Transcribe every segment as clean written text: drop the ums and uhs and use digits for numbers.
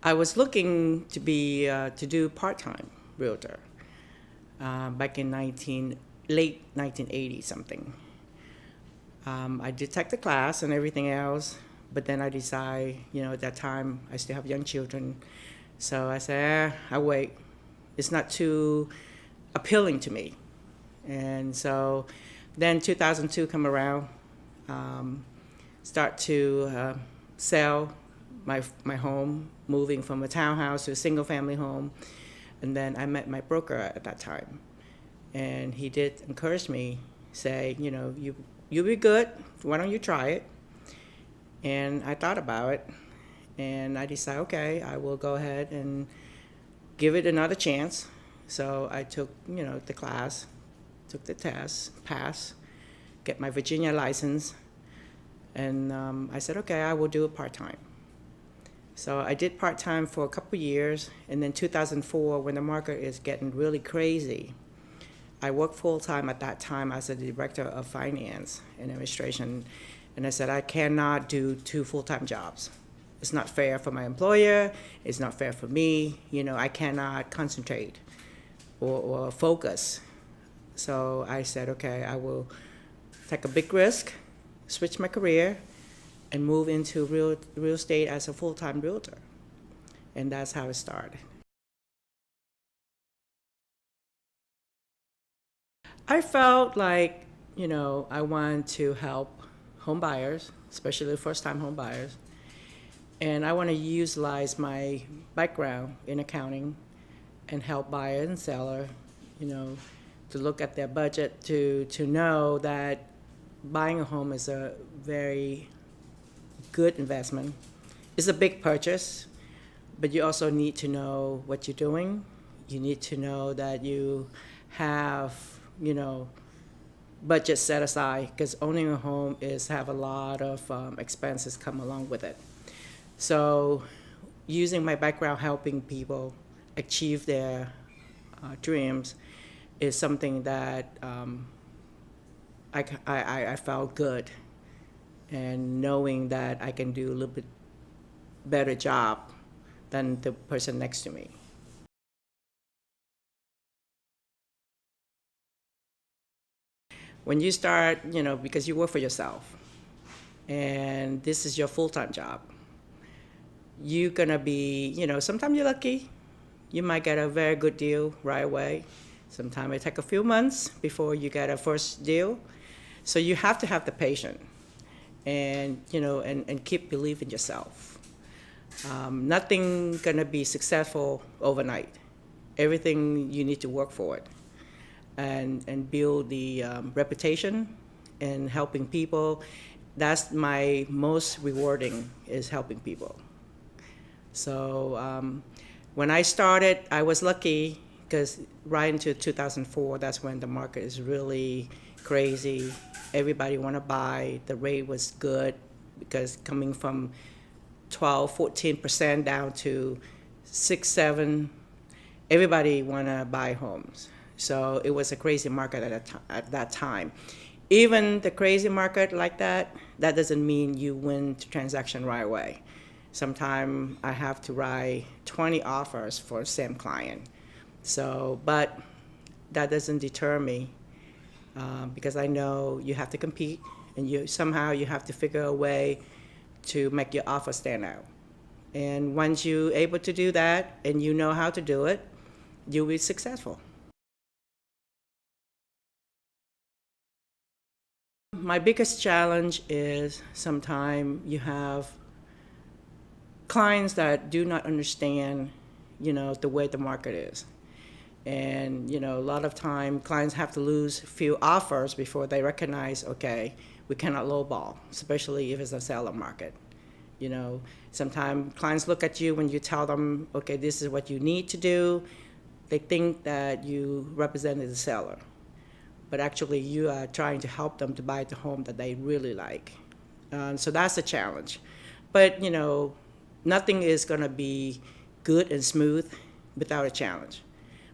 I was looking to do part-time realtor back in late 1980 something. I did take the class and everything else, but then I decided, at that time I still have young children, so I said, I'll wait. It's not too appealing to me. And so then 2002 come around, start to sell my home, moving from a townhouse to a single family home. And then I met my broker at that time. And he did encourage me, say, you'll be good, why don't you try it? And I thought about it, and I decided, okay, I will go ahead and give it another chance. So I took, the class, took the test, passed, get my Virginia license, and I said, okay, I will do it part-time. So I did part-time for a couple years, and then 2004, when the market is getting really crazy, I worked full-time at that time as a director of finance and administration, and I said, I cannot do 2 full-time jobs. It's not fair for my employer, it's not fair for me, I cannot concentrate or focus. So I said, okay, I will take a big risk, switch my career, and move into real estate as a full-time realtor. And that's how it started. I felt like, I wanted to help home buyers, especially first-time home buyers. And I want to utilize my background in accounting and help buyer and seller, to look at their budget, to know that buying a home is a very good investment. It's a big purchase, but you also need to know what you're doing. You need to know that you have, budget set aside, because owning a home have a lot of expenses come along with it. So using my background helping people achieve their dreams is something that I felt good, and knowing that I can do a little bit better job than the person next to me. When you start, because you work for yourself, and this is your full-time job, you're gonna be, sometimes you're lucky. You might get a very good deal right away. Sometimes it takes a few months before you get a first deal. So you have to have the patience and, and keep believing yourself. Nothing gonna be successful overnight. Everything you need to work for it and build the reputation and helping people. That's my most rewarding, is helping people. So when I started, I was lucky, because right into 2004, that's when the market is really crazy. Everybody want to buy. The rate was good, because coming from 12–14% down to 6–7%, everybody want to buy homes. So it was a crazy market at that time. Even the crazy market like that doesn't mean you win the transaction right away. Sometimes I have to write 20 offers for the same client. So, but that doesn't deter me, because I know you have to compete, and somehow you have to figure a way to make your offer stand out. And once you're able to do that and you know how to do it, you'll be successful. My biggest challenge is sometimes you have clients that do not understand, the way the market is. And, a lot of time clients have to lose a few offers before they recognize, okay, we cannot lowball, especially if it's a seller market. Sometimes clients look at you when you tell them, okay, this is what you need to do. They think that you represented the seller, but actually you are trying to help them to buy the home that they really like. So that's a challenge. But, nothing is going to be good and smooth without a challenge,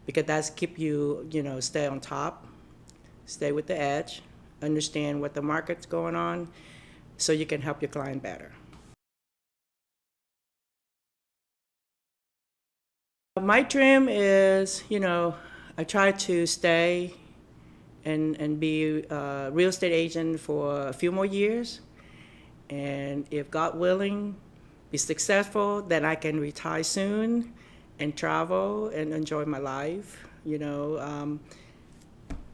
because that's keep you, stay on top, stay with the edge, understand what the market's going on, so you can help your client better. My dream is, I try to stay and be a real estate agent for a few more years. And if God willing, be successful, then I can retire soon and travel and enjoy my life.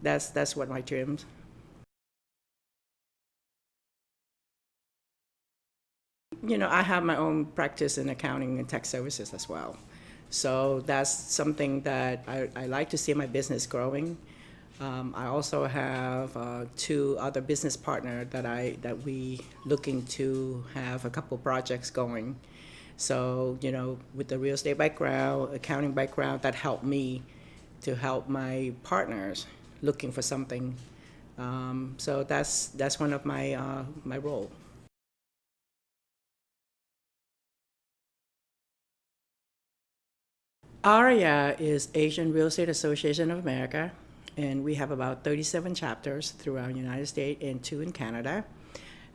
That's what my dreams. I have my own practice in accounting and tax services as well. So that's something that I like to see my business growing. I also have two other business partners that we looking to have a couple projects going. So, with the real estate background, accounting background, that helped me to help my partners looking for something. So that's one of my role. AREAA is Asian Real Estate Association of America, and we have about 37 chapters throughout the United States and two in Canada.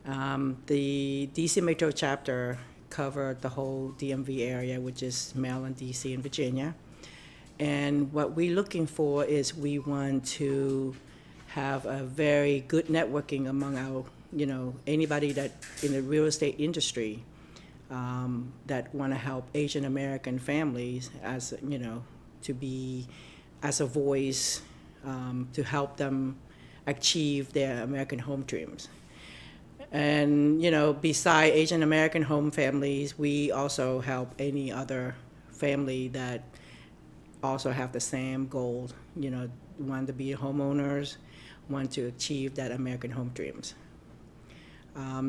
The DC Metro chapter covered the whole DMV area, which is Maryland, DC, and Virginia. And what we're looking for is we want to have a very good networking among our, anybody that in the real estate industry that want to help Asian American families as, to be as a voice to help them achieve their American home dreams. And, beside Asian American home families, we also help any other family that also have the same goal, want to be homeowners, want to achieve that American home dreams.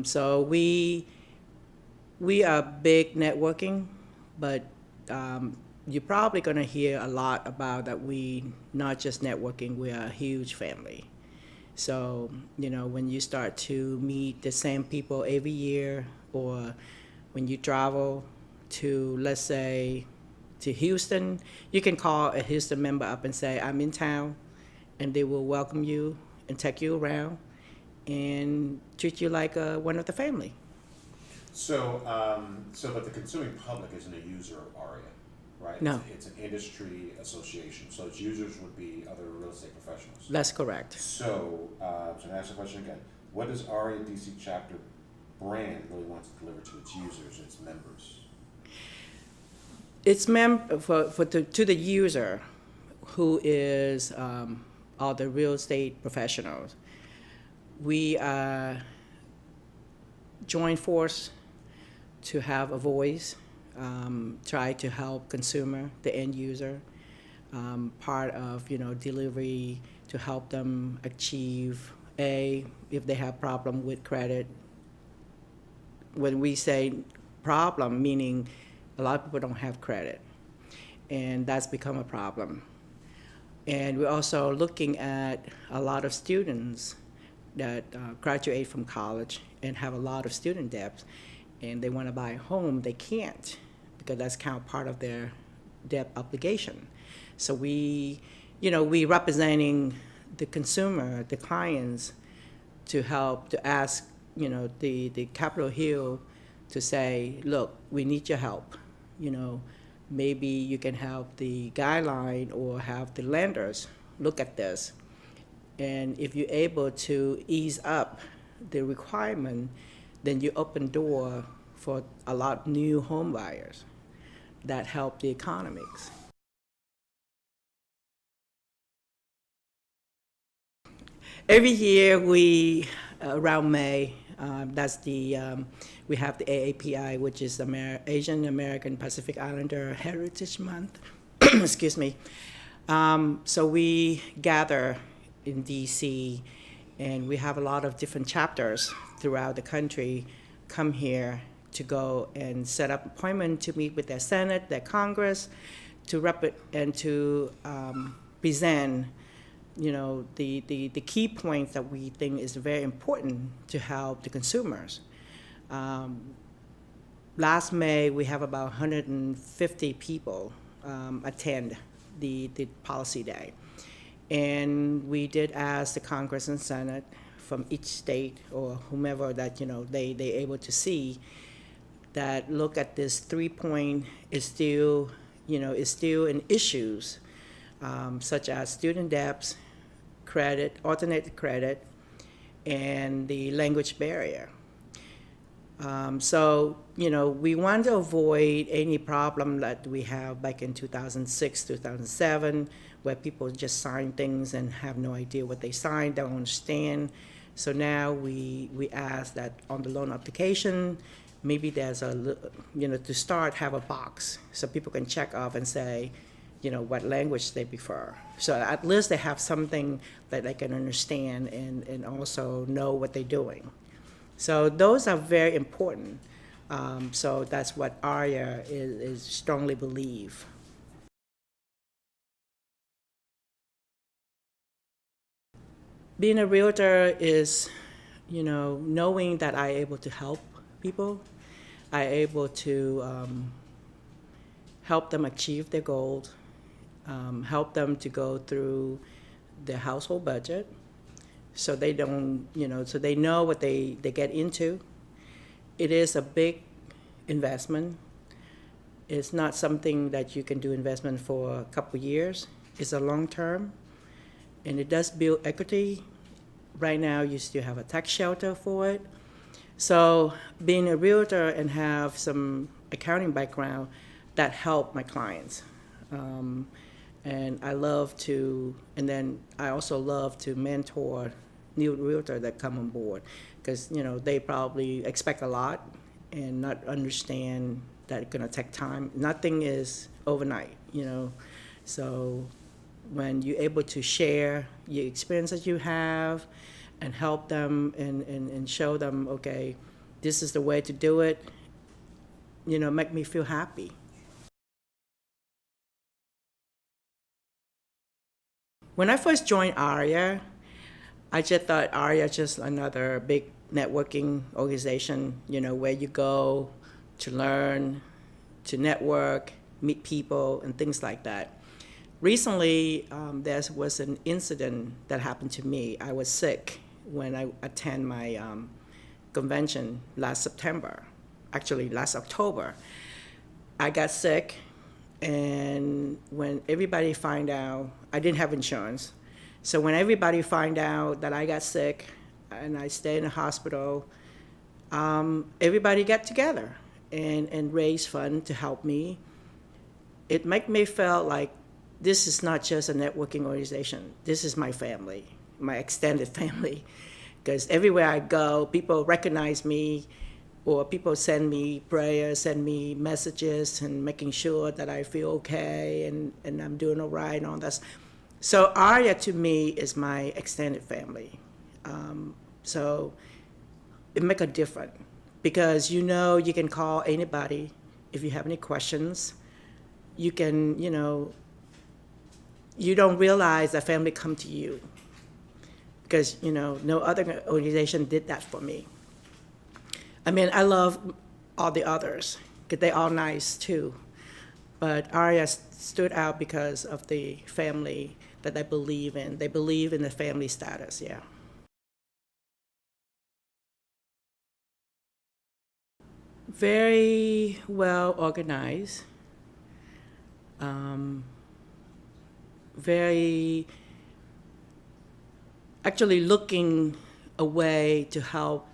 So we are big networking, but you're probably going to hear a lot about that we not just networking, we are a huge family. So, when you start to meet the same people every year, or when you travel to, let's say, to Houston, you can call a Houston member up and say, I'm in town, and they will welcome you and take you around and treat you like one of the family. So, but the consuming public isn't a user of AREAA, right? No. It's an industry association, so its users would be other real estate professionals. That's correct. So I'm going to ask the question again. What does AREAA DC chapter brand really want to deliver to its users, its members? It's to the user who is are the real estate professionals. We join force to have a voice, try to help consumer, the end user, part of delivery to help them achieve if they have problem with credit. When we say problem, meaning a lot of people don't have credit, and that's become a problem. And we're also looking at a lot of students that graduate from college and have a lot of student debts, and they want to buy a home, they can't, because that's kind of part of their debt obligation. So we representing the consumer, the clients, to help, to ask, the Capitol Hill to say, look, we need your help. Maybe you can help the guideline or have the lenders look at this. And if you're able to ease up the requirement, then you open door for a lot of new home buyers that help the economics. Every year around May, we have the AAPI, which is Asian American Pacific Islander Heritage Month. Excuse me. So we gather in DC, and we have a lot of different chapters throughout the country come here to go and set up appointment to meet with their Senate, their Congress, to present the key points that we think is very important to help the consumers. Last May, we have about 150 people attend the policy day. And we did ask the Congress and Senate from each state or whomever that, they able to see that look at this 3 point is still is still in issues, such as student debts, credit, alternative credit, and the language barrier. So, we want to avoid any problem that we have back in 2006, 2007, where people just sign things and have no idea what they signed, don't understand. So now we ask that on the loan application, maybe there's to start, have a box so people can check off and say, what language they prefer. So at least they have something that they can understand and also know what they're doing. So those are very important. So that's what AREAA is strongly believe. Being a realtor is, knowing that I'm able to help people, I'm able to help them achieve their goals, help them to go through their household budget, so they don't, so they know what they get into. It is a big investment. It's not something that you can do investment for a couple years. It's a long term, and it does build equity. Right now, you still have a tax shelter for it. So being a realtor and have some accounting background, that helped my clients. And I love to, and then I also love to mentor new realtor that come on board, because they probably expect a lot and not understand that it's gonna take time. Nothing is overnight, So when you're able to share your experience that you have and help them and show them, okay, this is the way to do it, make me feel happy. When I first joined AREAA, I just thought AREAA just another big networking organization, where you go to learn, to network, meet people, and things like that. Recently, there was an incident that happened to me. I was sick when I attend my convention last September, actually last October. I got sick, and when everybody found out, I didn't have insurance. So when everybody find out that I got sick and I stayed in the hospital, everybody got together and raised funds to help me. It made me feel like this is not just a networking organization. This is my family, my extended family. Because everywhere I go, people recognize me, or people send me prayers, send me messages, and making sure that I feel okay and I'm doing all right and all that. So AREAA to me is my extended family. So it makes a difference, because you can call anybody if you have any questions. You can, you don't realize that family come to you, because no other organization did that for me. I mean, I love all the others because they're all nice too, but AREAA stood out because of the family that they believe in. They believe in the family status, yeah. Very well organized. Very, actually looking a way to help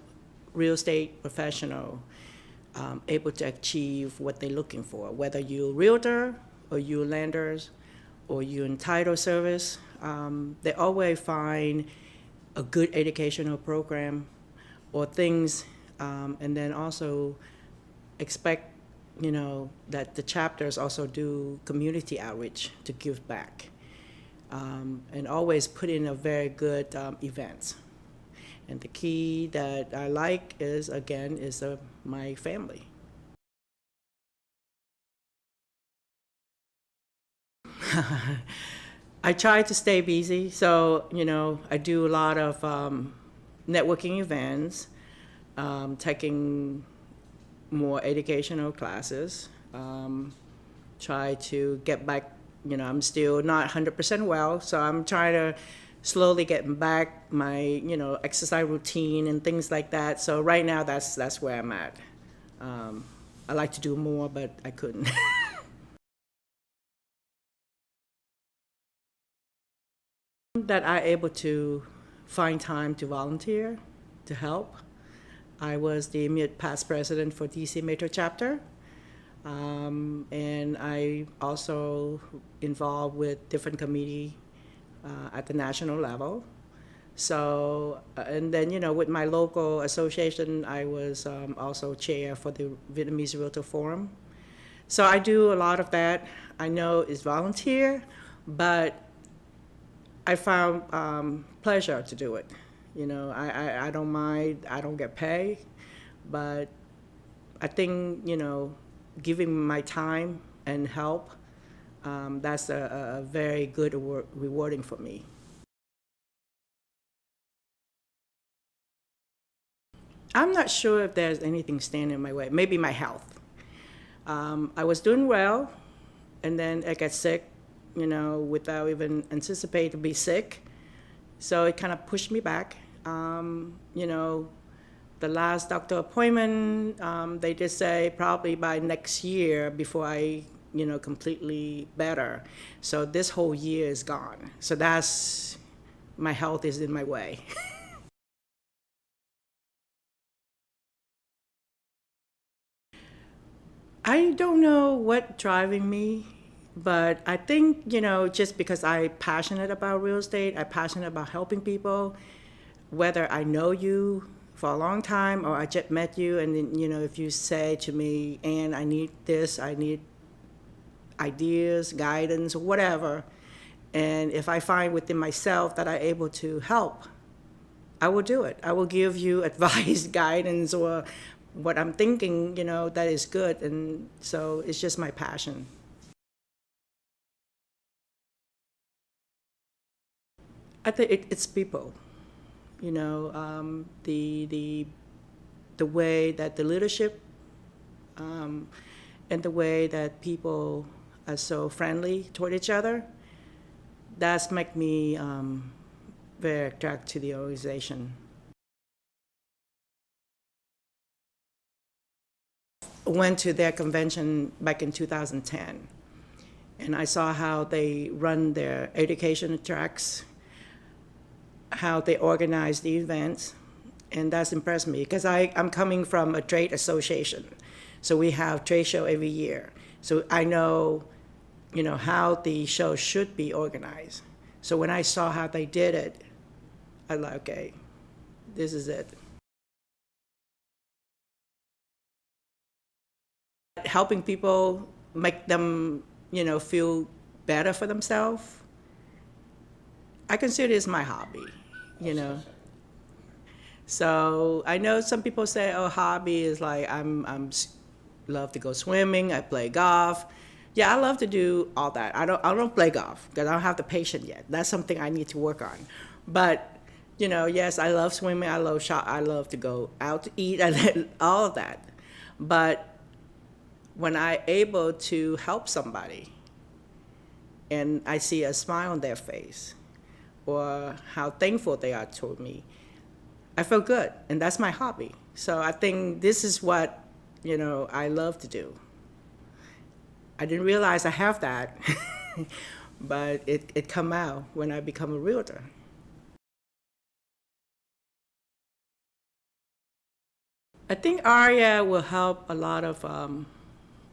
real estate professional able to achieve what they're looking for, whether you're a realtor or you're lenders or you're in title service. They always find a good educational program or things, and then also expect that the chapters also do community outreach to give back, and always put in a very good events. And the key that I like is, again, is my family. I try to stay busy, so I do a lot of networking events, taking more educational classes, try to get back, I'm still not 100% well, so I'm trying to slowly get back my, exercise routine and things like that. So right now, that's where I'm at. I like to do more, but I couldn't. that I able to find time to volunteer, to help. I was the immediate past president for DC Metro Chapter, and I also involved with different committee at the national level. So, and then, with my local association, I was also chair for the Vietnamese Realtor Forum. So I do a lot of that. I know it's volunteer, but I found pleasure to do it. I don't mind, I don't get paid, but I think, giving my time and help, that's a very good, rewarding for me. I'm not sure if there's anything standing in my way. Maybe my health. I was doing well, and then I got sick, without even anticipating to be sick. So it kind of pushed me back. The last doctor appointment, they did say probably by next year before I, completely better. So this whole year is gone. So my health is in my way. I don't know what driving me, but I think, just because I'm passionate about real estate, I'm passionate about helping people, whether I know you for a long time or I just met you, and then, if you say to me, Ann, I need this, I need ideas, guidance, whatever, and if I find within myself that I'm able to help, I will do it. I will give you advice, guidance, or what I'm thinking, that is good. And so it's just my passion. I think it's people, the way that the leadership, and the way that people are so friendly toward each other, that's make me very attracted to the organization. Went to their convention back in 2010, and I saw how they run their education tracks, how they organize the events, and that's impressed me because I'm coming from a trade association, so we have trade show every year. So I know, how the show should be organized. So when I saw how they did it, I was like, okay, this is it. Helping people, make them, feel better for themselves. I consider this my hobby. So I know some people say, "Oh, hobby is like I'm love to go swimming. I play golf." Yeah, I love to do all that. I don't play golf because I don't have the patience yet. That's something I need to work on. But yes, I love swimming. I love shop. I love to go out to eat and all of that. But when I'm able to help somebody and I see a smile on their face or how thankful they are toward me, I feel good, and that's my hobby. So I think this is what, I love to do. I didn't realize I have that, but it come out when I become a realtor. I think AREAA will help a lot of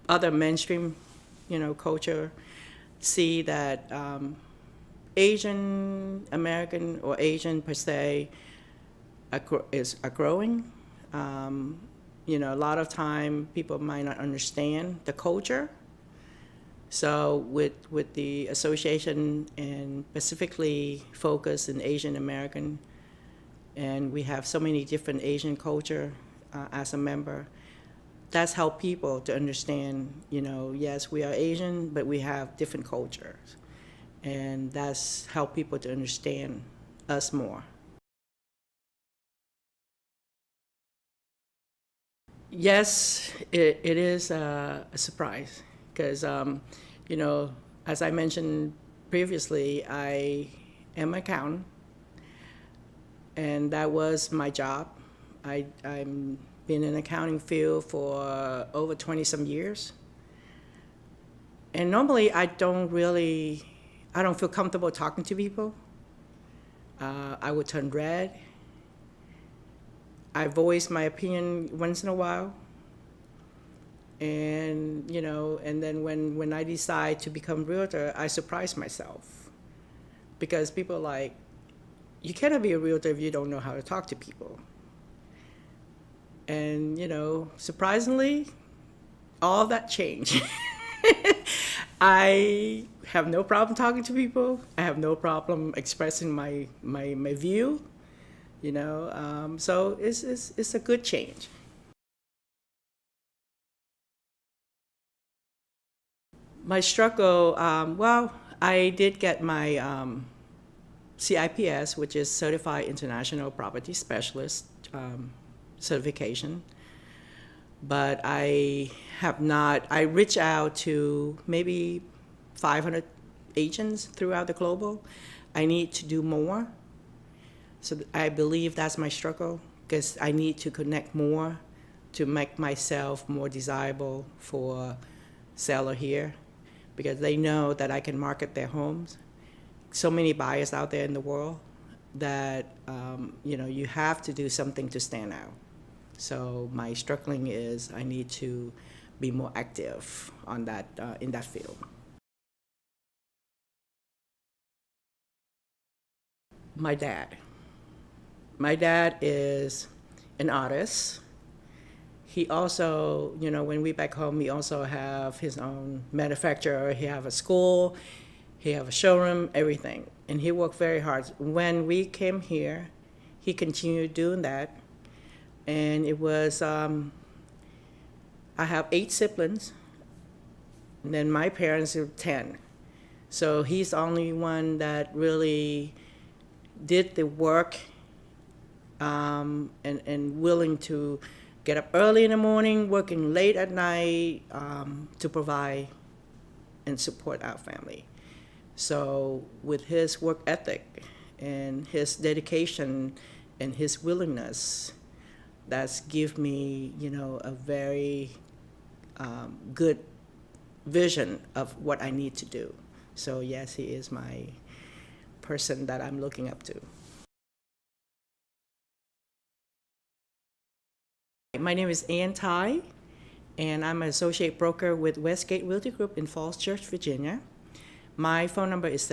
other mainstream, culture see that Asian American or Asian per se are growing. A lot of time people might not understand the culture. So with the association and specifically focus in Asian American, and we have so many different Asian culture as a member, that's help people to understand, yes, we are Asian, but we have different cultures. And that's help people to understand us more. Yes, it is a surprise because, as I mentioned previously, I am an accountant, and that was my job. I'm been in the accounting field for over 20 some years. And normally I don't feel comfortable talking to people. I would turn red. I voice my opinion once in a while. And, and then when I decide to become realtor, I surprise myself. Because people are like, you cannot be a realtor if you don't know how to talk to people. And, surprisingly, all that changed. I have no problem talking to people. I have no problem expressing my view, so it's a good change. My struggle, well, I did get my CIPS, which is Certified International Property Specialist certification. But I have not, I reached out to maybe 500 agents throughout the global. I need to do more. So I believe that's my struggle, because I need to connect more to make myself more desirable for seller here, because they know that I can market their homes. So many buyers out there in the world that, you have to do something to stand out. So my struggling is I need to be more active on that, in that field. My dad. My dad is an artist. He also, when we back home, he also have his own manufacturer. He have a school, he have a showroom, everything. And he worked very hard. When we came here, he continued doing that. And it was, I have 8 siblings, and then my parents are 10. So he's the only one that really did the work, and willing to get up early in the morning, working late at night, to provide and support our family. So with his work ethic and his dedication and his willingness, that's give me, a very good vision of what I need to do. So yes, he is my person that I'm looking up to. My name is Ann Ty, and I'm an associate broker with Westgate Realty Group in Falls Church, Virginia. My phone number is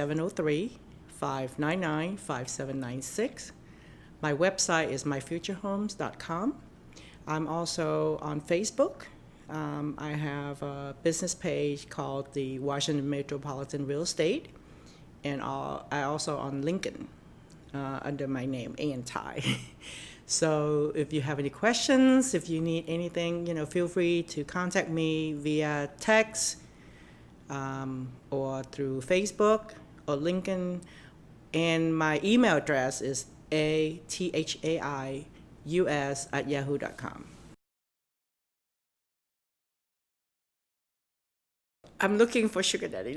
703-599-5796. My website is myfuturehomes.com. I'm also on Facebook. I have a business page called the Washington Metropolitan Real Estate, and I also on LinkedIn under my name, Ann Ty. So if you have any questions, if you need anything, feel free to contact me via text, or through Facebook or LinkedIn. And my email address is athaius@yahoo.com. I'm looking for sugar daddy.